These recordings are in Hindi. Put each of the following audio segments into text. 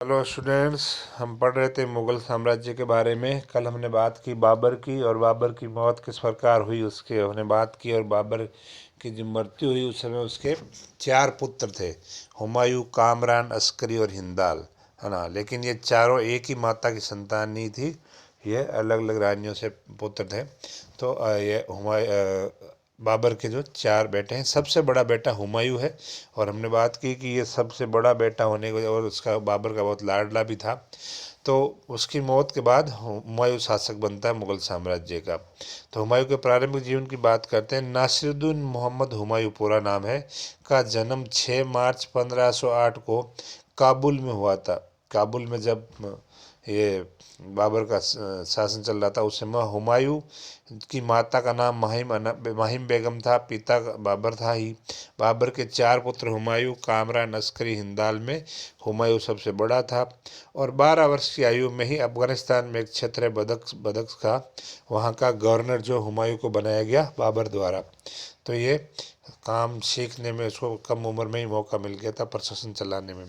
हेलो स्टूडेंट्स, हम पढ़ रहे थे मुग़ल साम्राज्य के बारे में। कल हमने बात की बाबर की, और बाबर की मौत किस प्रकार हुई उसके हमने बात की। और बाबर की जो मृत्यु हुई उस समय उसके 4 पुत्र थे, हुमायूं, कामरान, अस्करी और हिंदाल, है ना। लेकिन ये चारों एक ही माता की संतान नहीं थी, ये अलग अलग राज्यों से पुत्र थे। तो ये बाबर के जो 4 बेटे हैं, सबसे बड़ा बेटा हुमायूं है। और हमने बात की कि ये सबसे बड़ा बेटा होने की वजह, और उसका बाबर का बहुत लाडला भी था। तो उसकी मौत के बाद हुमायूं शासक बनता है मुगल साम्राज्य का। तो हुमायूं के प्रारंभिक जीवन की बात करते हैं। नासिरुद्दीन मोहम्मद हुमायूं पूरा नाम है, का जन्म 6 मार्च 1508 को काबुल में हुआ था। काबुल में जब ये बाबर का शासन चल रहा था उस समय हुमायूं की माता का नाम माहिम बेगम था, पिता बाबर था ही। बाबर के 4 पुत्र हुमायूं, कामरान, अस्करी, हिंदाल में हुमायूं सबसे बड़ा था। और 12 वर्ष की आयु में ही अफगानिस्तान में एक क्षेत्र है बदख्श का, वहाँ का गवर्नर जो हुमायूं को बनाया गया बाबर द्वारा। तो ये काम सीखने में उसको कम उम्र में ही मौका मिल गया था प्रशासन चलाने में।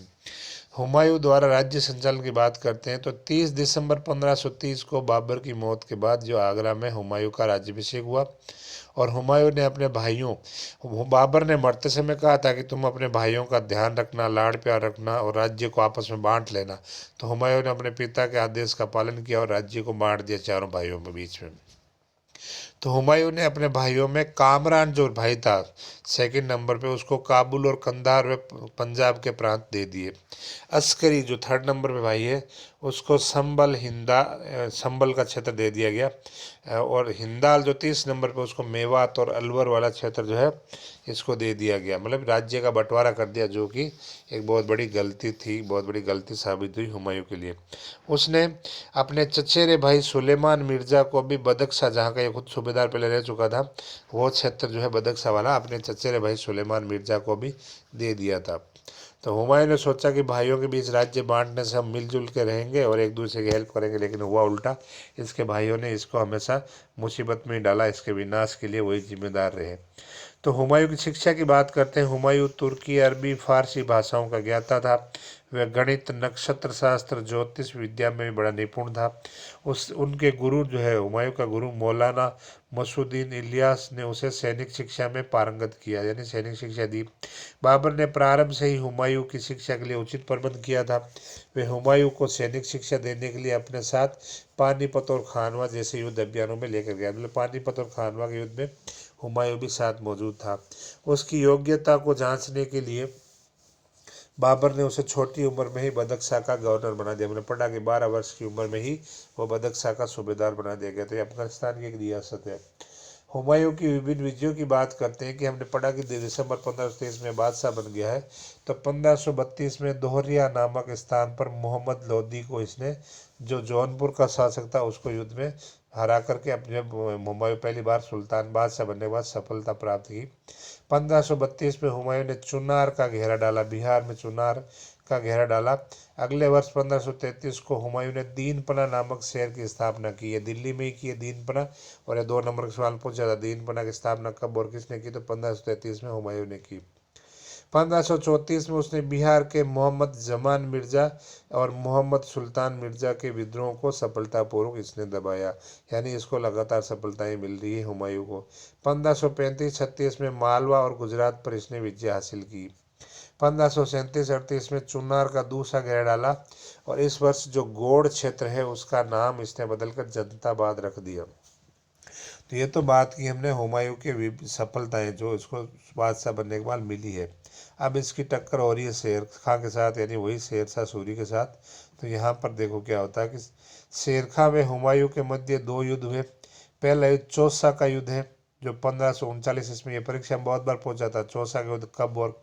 हुमायूं द्वारा राज्य संचालन की बात करते हैं तो 30 दिसंबर 1530 को बाबर की मौत के बाद जो आगरा में हुमायूं का राज्याभिषेक हुआ। और हुमायूं ने अपने भाइयों, बाबर ने मरते समय कहा था कि तुम अपने भाइयों का ध्यान रखना, लाड़ प्यार रखना और राज्य को आपस में बांट लेना। तो हुमायूं ने अपने पिता के आदेश का पालन किया और राज्य को बांट दिया चारों भाइयों के बीच में। तो हुमायूं ने अपने भाइयों में कामरान जो भाई था सेकंड नंबर पे, उसको काबुल और कंधार व पंजाब के प्रांत दे दिए। अस्करी जो 3rd नंबर पे भाई है, उसको संबल का क्षेत्र दे दिया गया। और हिंदाल जो 30 नंबर पे, उसको मेवात और अलवर वाला क्षेत्र जो है इसको दे दिया गया। मतलब राज्य का बंटवारा कर दिया, जो कि एक बहुत बड़ी गलती थी, बहुत बड़ी गलती साबित हुई हुमायूं के लिए। उसने अपने चचेरे भाई सुलेमान मिर्जा को भी बदख्शा, जहाँ का ये खुद सूबेदार पहले रह चुका था, वो क्षेत्र जो है बदख्शा वाला, अपने चचेरे भाई सुलेमान मिर्जा को भी दे दिया था। तो हुमायूं ने सोचा कि भाइयों के बीच राज्य बांटने से हम मिलजुल के रहेंगे और एक दूसरे की हेल्प करेंगे, लेकिन हुआ उल्टा। इसके भाइयों ने इसको हमेशा मुसीबत में ही डाला, इसके विनाश के लिए वही जिम्मेदार रहे। तो हुमायूं की शिक्षा की बात करते हैं। हुमायूं तुर्की, अरबी, फारसी भाषाओं का ज्ञाता था। वह गणित, नक्षत्र शास्त्र, ज्योतिष विद्या में भी बड़ा निपुण था। उनके गुरु जो है, हुमायूं का गुरु मौलाना मसूदुद्दीन इलियास ने उसे सैनिक शिक्षा में पारंगत किया, यानी सैनिक शिक्षा दी। बाबर ने प्रारंभ से ही हुमायूं की शिक्षा के लिए उचित प्रबंध किया था। वे हुमायूं को सैनिक शिक्षा देने के लिए अपने साथ पानीपत और खानवा जैसे युद्ध अभियानों में लेकर गया। मतलब पानीपत और खानवा के युद्ध में हुमायूं भी साथ मौजूद था। उसकी योग्यता को जांचने के लिए बाबर ने उसे छोटी उम्र में ही बदख्शा का गवर्नर बना दिया। मैंने पढ़ा कि 12 वर्ष की उम्र में ही वो बदख्शा का सूबेदार बना दिया गया। तो ये अफगानिस्तान की एक रियासत है। हुमायूं की विभिन्न विजयों की बात करते हैं कि हमने पढ़ा कि दिसंबर 1523 में बादशाह बन गया है। तो 1532 में दोहरिया नामक स्थान पर मोहम्मद लोदी को इसने, जो जौनपुर का शासक था, उसको युद्ध में हरा करके अपने हुमायूं पहली बार सुल्तान बादशाह बनने के बाद सफलता प्राप्त की। 1532 में हुमायूं ने चुनार का घेरा डाला, बिहार में चुनार का घेरा डाला। अगले वर्ष 1533 को हुमायूं ने दीनपना नामक शहर की स्थापना की है। दिल्ली में ही की है दीनपना। और ये 2 नंबर का सवाल पूछा था, दीनपना की स्थापना कब और किसने की? तो 1533 में हुमायूं ने की। 1534 में उसने बिहार के मोहम्मद जमान मिर्जा और मोहम्मद सुल्तान मिर्जा के विद्रोह को सफलतापूर्वक इसने दबाया। यानी इसको लगातार सफलताएं मिल रही है हुमायूं को। 1535-36 में मालवा और गुजरात पर इसने विजय हासिल की। 1537-38 में चुनार का दूसरा घेरा डाला। और इस वर्ष जो गोड़ क्षेत्र है उसका नाम इसने बदलकर जनताबाद रख दिया। तो ये तो बात की हमने हुमायूं के सफलताएं जो इसको बादशाह बनने के बाद मिली है। अब इसकी टक्कर हो रही है शेर खां के साथ, यानी वही शेर शाह सूरी के साथ। तो यहाँ पर देखो क्या होता है कि शेर खां व हुमायूं के मध्य 2 युद्ध हुए। पहला युद्ध चौसा का युद्ध है, जो 1539, इसमें ये परीक्षा में बहुत बार पूछा था, चौसा का युद्ध कब और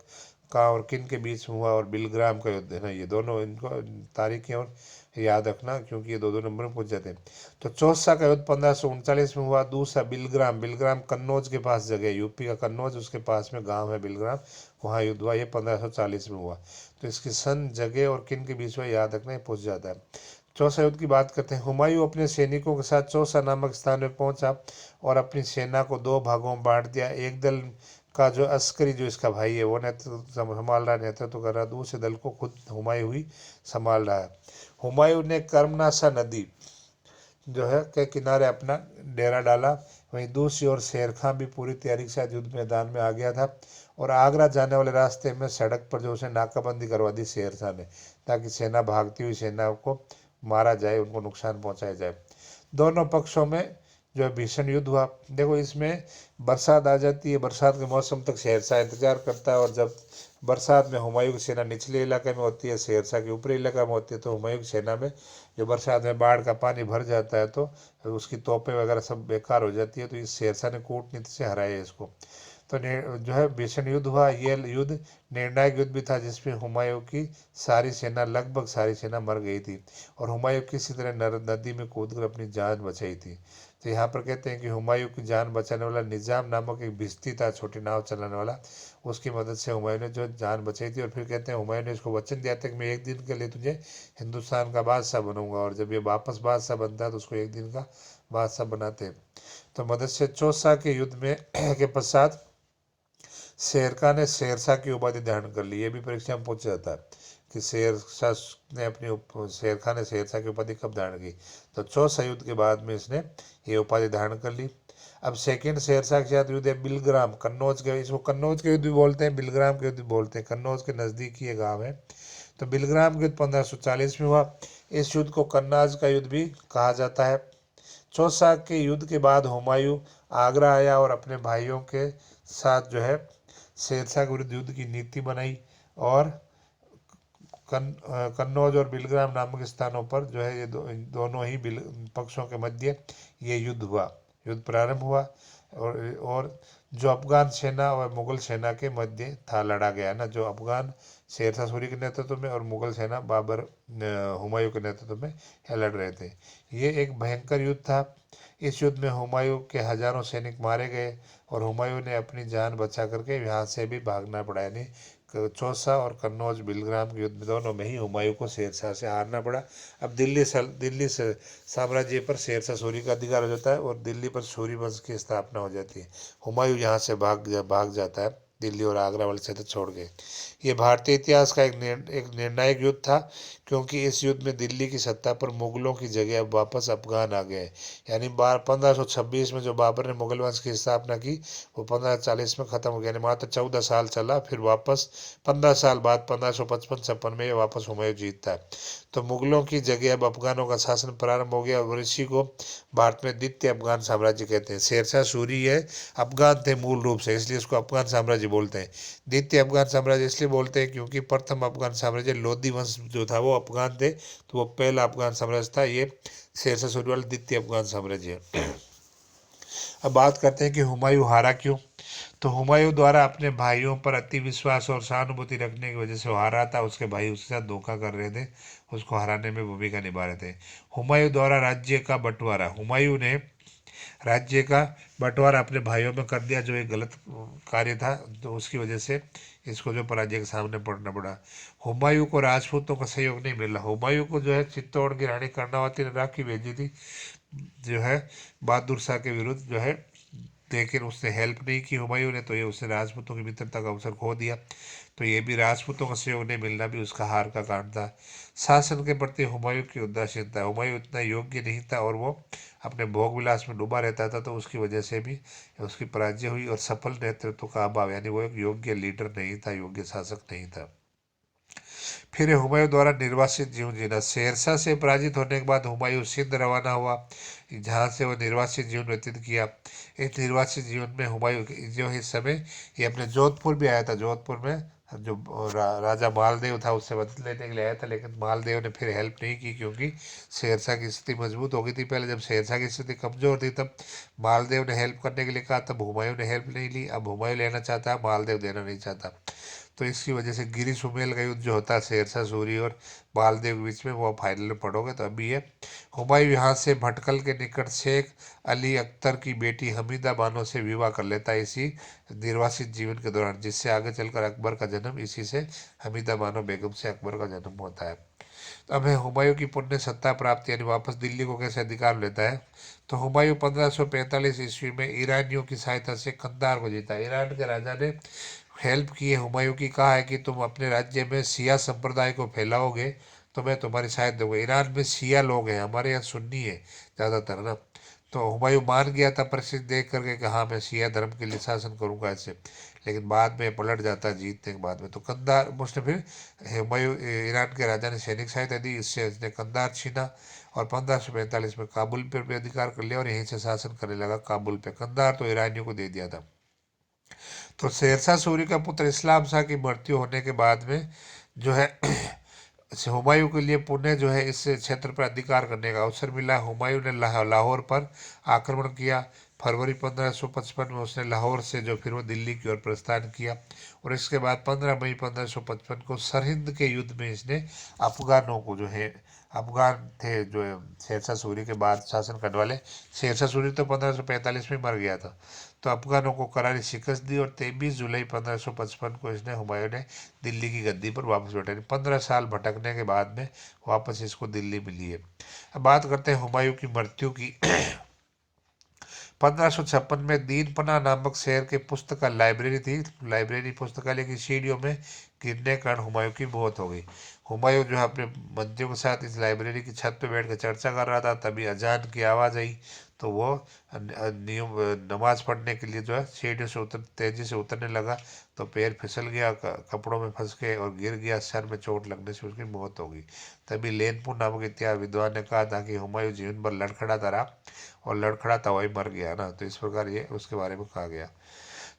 कहाँ और किन के बीच में हुआ। और बिलग्राम का युद्ध है ना, ये दोनों इनको तारीखें और याद रखना, क्योंकि ये 2 नंबर में पूछ जाते हैं। तो चौसा का युद्ध 1539 में हुआ। दूसरा बिलग्राम, बिलग्राम कन्नौज के पास जगह, यूपी का कन्नौज, उसके पास में गांव है बिलग्राम, वहाँ युद्ध हुआ। ये 1540 में हुआ। तो इसकी सन, जगह और किन के बीच में याद रखना, ये पूछ जाता है। चौसा युद्ध की बात करते हैं। हुमायूं अपने सैनिकों के साथ चौसा नामक स्थान में पहुंचा और अपनी सेना को 2 भागों में बांट दिया। एक दल का जो अस्करी जो इसका भाई है वो नेतृत्व संभाल रहा, नेतृत्व कर रहा, दूसरे दल को खुद हुमायूं ही संभाल रहा है। हुमायूं ने कर्मनाशा नदी जो है के किनारे अपना डेरा डाला। वहीं दूसरी ओर शेर खां भी पूरी तैयारी के साथ युद्ध मैदान में आ गया था और आगरा जाने वाले रास्ते में सड़क पर जो उसने नाकाबंदी करवा दी शेर शाह ने, ताकि सेना भागती हुई सेना को मारा जाए, उनको नुकसान पहुंचाया जाए। दोनों पक्षों में जो है भीषण युद्ध हुआ। देखो इसमें बरसात आ जाती है, बरसात के मौसम तक शेरशाह इंतजार करता है, और जब बरसात में हुमायूं की सेना निचले इलाके में होती है, शेरशाह के ऊपरी इलाका में होती है, तो हुमायूं की सेना में जो बरसात में बाढ़ का पानी भर जाता है तो उसकी तोपें वगैरह सब बेकार हो जाती है। तो इस शेरशाह ने कूटनीति से हराया इसको। तो जो है भीषण युद्ध हुआ। ये युद्ध निर्णायक युद्ध भी था, जिसमें हुमायूं की सारी सेना, लगभग सारी सेना मर गई थी और हुमायूं किसी तरह नदी में कूदकर अपनी जान बचाई थी। तो यहाँ पर कहते हैं कि हुमायूं की जान बचाने वाला निजाम नामक एक भिश्ती था, छोटी नाव चलाने वाला, उसकी मदद से हुमायूं ने जो जान बचाई थी। और फिर कहते हैं हुमायूं ने इसको वचन दिया था कि मैं एक दिन के लिए तुझे हिंदुस्तान का बादशाह बनूंगा, और जब ये वापस बादशाह बनता है तो उसको एक दिन का बादशाह बनाते हैं। तो मदस्य चौसा के युद्ध में के पश्चात शेरशाह ने शेरशाह की उपाधि धारण कर ली। ये भी परीक्षा में पूछा जाता है कि शेरशाह ने शेर खान ने शेरशाह की उपाधि कब धारण की। तो चौसा युद्ध के बाद में इसने ये उपाधि धारण कर ली। अब सेकंड शेरशाह के साथ युद्ध है बिलग्राम, कन्नौज के, इसको कन्नौज के युद्ध भी बोलते हैं, बिलग्राम के युद्ध भी बोलते हैं। कन्नौज के नज़दीक ही ये गाँव है। तो बिलग्राम के युद्ध 1540 में हुआ। इस युद्ध को कन्नाज का युद्ध भी कहा जाता है। चौसा के युद्ध के बाद हुमायूं आगरा आया और अपने भाइयों के साथ जो है शेरशाह के विरुद्ध युद्ध की नीति बनाई, और कन्नौज और बिलग्राम नामक स्थानों पर जो है ये दोनों ही पक्षों के मध्य ये युद्ध हुआ, युद्ध प्रारंभ हुआ। और जो अफगान सेना और मुगल सेना के मध्य था लड़ा गया ना, जो अफगान शेरशाह सूरी के नेतृत्व में और मुगल सेना बाबर हुमायूं के नेतृत्व में लड़ रहे थे। ये एक भयंकर युद्ध था। इस युद्ध में हुमायूं के हजारों सैनिक मारे गए और हुमायूं ने अपनी जान बचा करके यहाँ से भी भागना पड़ा। यानी चौसा और कन्नौज बिलग्राम के युद्ध दोनों में ही हुमायूं को शेरशाह से हारना पड़ा। अब दिल्ली से साम्राज्य पर शेरशाह सूरी का अधिकार हो जाता है और दिल्ली पर सूरी वंश की स्थापना हो जाती है। हुमायूं यहाँ से भाग जाता है दिल्ली और आगरा वाले क्षेत्र छोड़ के। ये भारतीय इतिहास का एक निर्णायक युद्ध था, क्योंकि इस युद्ध में दिल्ली की सत्ता पर मुगलों की जगह अब वापस अफगान आ गए। यानी 1526 में जो बाबर ने मुगल वंश की स्थापना की वो 1540 में खत्म हो गया। यानी मात्र 14 साल चला, फिर वापस 15 साल बाद 1555-56 में वापस हुमायूं जीतता है। तो मुगलों की जगह अब अफगानों का शासन प्रारंभ हो गया और इसी को भारत में द्वितीय अफगान साम्राज्य कहते हैं। शेरशाह सूरी है अफगान थे मूल रूप से, इसलिए इसको अफगान साम्राज्य बोलते हैं। द्वितीय अफगान साम्राज्य इसलिए बोलते हैं क्योंकि प्रथम अफगान साम्राज्य लोधी वंश जो था वो अफगान थे, तो वो पहला अफगान साम्राज्य था। ये शेरशाह सूरी वाला द्वितीय अफगान साम्राज्य है। अब बात करते हैं कि हुमायूं हारा क्यों। तो हुमायूं द्वारा अपने भाइयों पर अति विश्वास और सहानुभूति रखने की वजह से वो हारा था। उसके भाई उसके साथ धोखा कर रहे थे, उसको हराने में भूमिका निभा रहे थे। हुमायूं द्वारा राज्य का बंटवारा, हुमायूं ने राज्य का बंटवारा अपने भाइयों में कर दिया, जो एक गलत कार्य था, तो उसकी वजह से इसको जो पराजय के सामने पड़ना पड़ा। हुमायूं को राजपूतों का सहयोग नहीं मिला। हुमायूं को जो है चित्तौड़ की रानी कर्णावती ने राखी भेजी थी जो है बहादुर शाह के विरुद्ध जो है, लेकिन उसने हेल्प नहीं की हुमायूं ने, तो ये उसने राजपूतों की मित्रता का अवसर खो दिया। तो ये भी राजपूतों का सहयोग नहीं मिलना भी उसका हार का कारण था। शासन के प्रति हुमायूं की उदासीनता, हुमायूं इतना योग्य नहीं था और वो अपने भोग विलास में डूबा रहता था, तो उसकी वजह से भी उसकी पराजय हुई। और सफल नेतृत्व का अभाव, यानी वो एक योग्य लीडर नहीं था, योग्य शासक नहीं था। फिर हुमायूं द्वारा निर्वासित जीवन जीना, शेरशाह से पराजित होने के बाद हुमायूं सिंध रवाना हुआ, जहाँ से वो निर्वासित जीवन व्यतीत किया। इस निर्वासित जीवन में हुमायूं जो इस समय ये अपने जोधपुर भी आया था। जोधपुर में जो राजा मालदेव था उससे मदद लेने के लिए आया था, लेकिन मालदेव ने फिर हेल्प नहीं की, क्योंकि शेरशाह की स्थिति मजबूत हो गई थी। पहले जब शेरशाह की स्थिति कमजोर थी तब मालदेव ने हेल्प करने के लिए कहा, तब हुमायूं ने हेल्प नहीं ली। अब हुमायूं लेना चाहता है, मालदेव देना नहीं चाहता। तो इसकी वजह से गिरी सुमेल का युद्ध जो होता है शेरशाह सूरी और मालदेव के बीच में, वो फाइनल में पढ़ोगे तो अभी है। हुमायूं यहाँ से भटकल के निकट शेख अली अख्तर की बेटी हमीदा बानो से विवाह कर लेता है इसी निर्वासित जीवन के दौरान, जिससे आगे चलकर अकबर का जन्म, इसी से हमीदा बानो बेगम से अकबर का जन्म होता है। अब है हुमायूं की पुण्य सत्ता प्राप्ति, यानी वापस दिल्ली को कैसे अधिकार लेता है। तो हुमायूं 1545 ईस्वी में ईरानियों की सहायता से कंधार को जीता। ईरान के राजा ने हेल्प की है हुमायूं की, कहा है कि तुम अपने राज्य में सिया संप्रदाय को फैलाओगे तो मैं तुम्हारी सहायता दूंगा। ईरान में सिया लोग हैं, हमारे यहाँ सुन्नी है ज़्यादातर ना। तो हुमायूं मान गया था परिस्थिति देख करके कि हाँ मैं सिया धर्म के लिए शासन करूंगा ऐसे, लेकिन बाद में पलट जाता है जीतने के बाद में। तो कंधार उसने फिर हुमायूं ईरान के राजा ने सैनिक सहायता दी, इससे उसने कंधार छीना और 1545 में काबुल पर भी अधिकार कर लिया और यहीं से शासन करने लगा काबुल पे। कंधार तो ईरानियों को दे दिया था। तो शेरशाह सूरी का पुत्र इस्लाम शाह की मृत्यु होने के बाद में जो है हुमायूं के लिए पुणे जो है इस क्षेत्र पर अधिकार करने का अवसर मिला। हुमायूं ने लाहौर पर आक्रमण किया। फरवरी 1555 में उसने लाहौर से जो फिर वो दिल्ली की ओर प्रस्थान किया और इसके बाद 15 मई 1555 को सरहिंद के युद्ध में इसने अफगानों को जो है, अफगान थे जो शेरशाह सूरी के बाद शासन करने वाले, शेरशाह सूरी तो 1545 में मर गया था, तो अफगानों को करारी शिकस्त दी और 23 जुलाई 1555 को इसने हुमायूं ने दिल्ली की गद्दी पर वापस बैठा। 15 साल भटकने के बाद में वापस इसको दिल्ली मिली है। अब बात करते हैं हुमायूं की मृत्यु की। 1556 में दीनपना नामक शहर के पुस्तकालय लाइब्रेरी थी, लाइब्रेरी पुस्तकालय की सीढ़ियों में गिरने के कारण हुमायूं की मौत हो गई। हुमायूं जो है अपने मंत्रियों के साथ इस लाइब्रेरी की छत पर बैठकर चर्चा कर रहा था, तभी अजान की आवाज़ आई। तो वो नियम नमाज पढ़ने के लिए जो है सीढ़ियों से तेजी से उतरने लगा, तो पैर फिसल गया, कपड़ों में फंस गए और गिर गया। सर में चोट लगने से उसकी मौत हो गई। तभी लेनपुर नामक इतिहास विद्वान ने कहा था कि हुमायूं जीवन भर लड़खड़ाता रहा और लड़खड़ाता वही मर गया ना, तो इस प्रकार ये उसके बारे में कहा गया।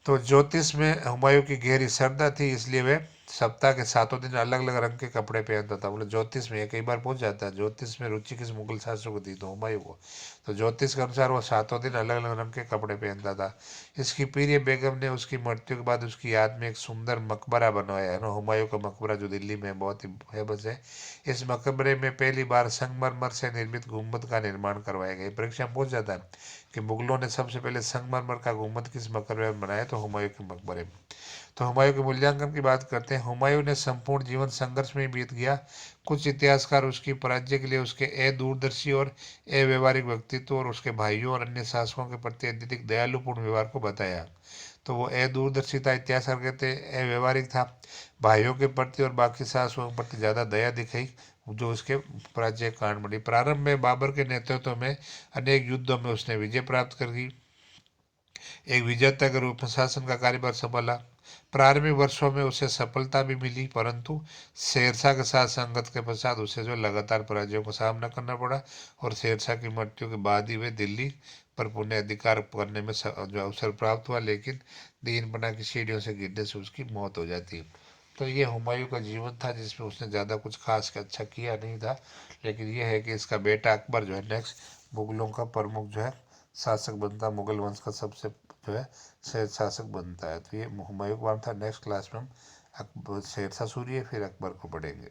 तो ज्योतिष में हुमायूं की गहरी श्रद्धा थी, इसलिए वे सप्ताह के 7 दिन अलग अलग रंग के कपड़े पहनता था। बोले ज्योतिष में, ये कई बार पूछ जाता है ज्योतिष में रुचि किस मुगल शासक को थी, तो हुमायूं को। तो ज्योतिष के अनुसार वो 7 दिन अलग अलग रंग के कपड़े पहनता था। इसकी पीर बेगम ने उसकी मृत्यु के बाद उसकी याद में एक सुंदर मकबरा बनवाया है ना, हुमायूं का मकबरा जो दिल्ली में बहुत ही फेमस है। इस मकबरे में पहली बार संगमरमर से निर्मित गुम्बद का निर्माण करवाया गया। परीक्षा में पूछ जाता है कि मुगलों ने सबसे पहले संगमरमर का गुम्बद किस मकबरे में बनाया, तो हुमायूं के मकबरे में। तो हुमायूं के मूल्यांकन की बात करते हैं। हुमायूं ने संपूर्ण जीवन संघर्ष में बीत गया। कुछ इतिहासकार उसकी पराजय के लिए उसके अदूरदर्शी और अव्यवहारिक व्यक्तित्व और उसके भाइयों और अन्य शासकों के प्रति अत्यधिक दयालुपूर्ण व्यवहार को बताया। तो वो अदूरदर्शी था, इतिहासकार कहते हैं अव्यवहारिक था, भाइयों के प्रति और बाकी शासकों के प्रति ज़्यादा दया दिखाई, जो उसके पराजय के कारण बनी। प्रारंभ में बाबर के नेतृत्व में अनेक युद्धों में उसने विजय प्राप्त कर दी, एक विजेता के रूप में शासन का कार्यभार संभाला। प्रारंभिक वर्षों में उसे सफलता भी मिली, परंतु शेरशाह के साथ संघर्ष के पश्चात उसे जो लगातार पराजयों का सामना करना पड़ा और शेरशाह की मृत्यु के बाद ही वे दिल्ली पर पुनः अधिकार करने में जो अवसर प्राप्त हुआ, लेकिन दीनपना की सीढ़ियों से गिरने से उसकी मौत हो जाती है। तो ये हुमायूं का जीवन था, जिसमें उसने ज़्यादा कुछ खास का अच्छा किया नहीं था, लेकिन यह है कि इसका बेटा अकबर जो है नेक्स्ट मुगलों का प्रमुख जो है शासक बनता, मुगल वंश का सबसे जो है शासक बनता है। तो ये हुमायूं का नाम था। नेक्स्ट क्लास में हम शेरशाह सूरी फिर अकबर को पढ़ेंगे।